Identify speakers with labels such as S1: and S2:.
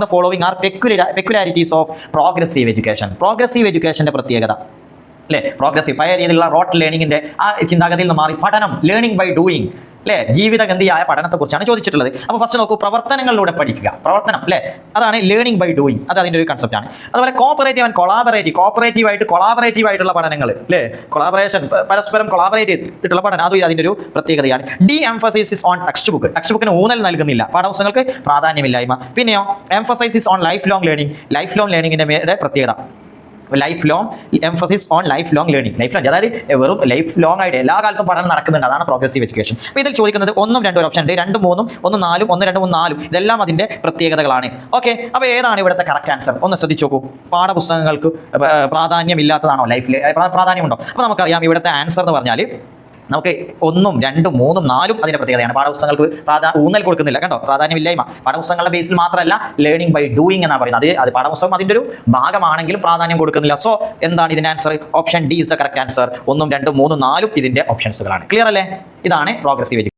S1: The following are peculiarities of progressive education. Progressive educationന്റെ പ്രത്യേകത അല്ലേ? Progressive പഴയ രീതിയിലുള്ള റോട്ട് ലേണിംഗിന്റെ ആ ചിന്താഗതിയിൽ നിന്ന് മാറി പഠനം, ലേണിംഗ് ബൈ ഡൂയിങ് അല്ലേ, ജീവിതഗന്ധിയായ പഠനത്തെക്കുറിച്ചാണ് ചോദിച്ചിട്ടുള്ളത്. അപ്പോൾ ഫസ്റ്റ് നോക്കൂ, പ്രവർത്തനങ്ങളിലൂടെ പഠിക്കുക, പ്രവർത്തനം അല്ലേ, അതാണ് ലേണിംഗ് ബൈ ഡൂയിങ്, അത് അതിൻ്റെ ഒരു കൺസെപ്റ്റാണ്. അതുപോലെ കോപ്പറേറ്റീവ് ആൻഡ് കൊളാബറേറ്റീവ് ആയിട്ടുള്ള പഠനങ്ങൾ അല്ലേ, കൊളാബറേഷൻ, പരസ്പരം കൊളാബറേറ്റ് ചെയ്തിട്ടുള്ള പഠനം, അതും അതിൻ്റെ ഒരു പ്രത്യേകതയാണ്. ഡി എംഫസൈസിസ് ഓൺ ടെക്സ്റ്റ് ബുക്കിന് ഊന്നൽ നൽകുന്നില്ല, പാഠപുസ്തകങ്ങൾക്ക് പ്രാധാന്യമില്ലായ്മ. പിന്നെയോ എംഫസൈസിസ് ഓൺ ലൈഫ് ലോങ് ലേണിംഗിന്റെ പ്രത്യേകത, life long emphasis on life long learning, അതായത് വെറും ലൈഫ് ലോങ് ആയിട്ട് എല്ലാ കാലത്തും പഠനം നടക്കുന്നുണ്ട്, അതാണ് പ്രോഗ്രസീവ് എഡ്യൂക്കേഷൻ. അപ്പോൾ ഇതിൽ ചോദിക്കുന്നത് 1 2 ഓപ്ഷൻ ഉണ്ട്, 2 3 1 4 1 2 3 4 ഇതെല്ലാം അതിൻ്റെ പ്രത്യേകതകളാണ്. ഓക്കെ, അപ്പോൾ ഏതാണ് ഇവിടുത്തെ കറക്റ്റ് ആൻസർ? ഒന്ന് ശ്രദ്ധിച്ചു നോക്കൂ. പാഠപുസ്തകങ്ങൾക്ക് പ്രാധാന്യമില്ലാത്തതാണോ ലൈഫിൽ? പ്രാധാന്യമുണ്ടോ? അപ്പോൾ നമുക്കറിയാം ഇവിടുത്തെ ആൻസർ എന്ന് പറഞ്ഞാൽ നമുക്ക് 1 2 3 4 അതിൻ്റെ പ്രത്യേകതയാണ്. പാഠപുസ്തകങ്ങൾക്ക് ഊന്നൽ കൊടുക്കുന്നില്ല, കണ്ടോ, പ്രാധാന്യമില്ലായ്മ. പാഠപുസ്തകങ്ങളുടെ ബേസിൽ മാത്രമല്ല ലേണിംഗ് ബൈ ഡൂയിങ് എന്നാണ് പറയുന്നത്. അത് പാഠപുസ്തകം അതിൻ്റെ ഒരു ഭാഗമാണെങ്കിലും പ്രാധാന്യം കൊടുക്കുന്നില്ല. സോ എന്താണ് ഇതിൻ്റെ answer? Option D is the correct answer. 1 2 3 4 ഇതിൻ്റെ ഓപ്ഷൻസുകളാണ്. ക്ലിയർ അല്ലേ? ഇതാണ് പ്രോഗ്രസീവ് എഡ്യൂക്കേഷൻ.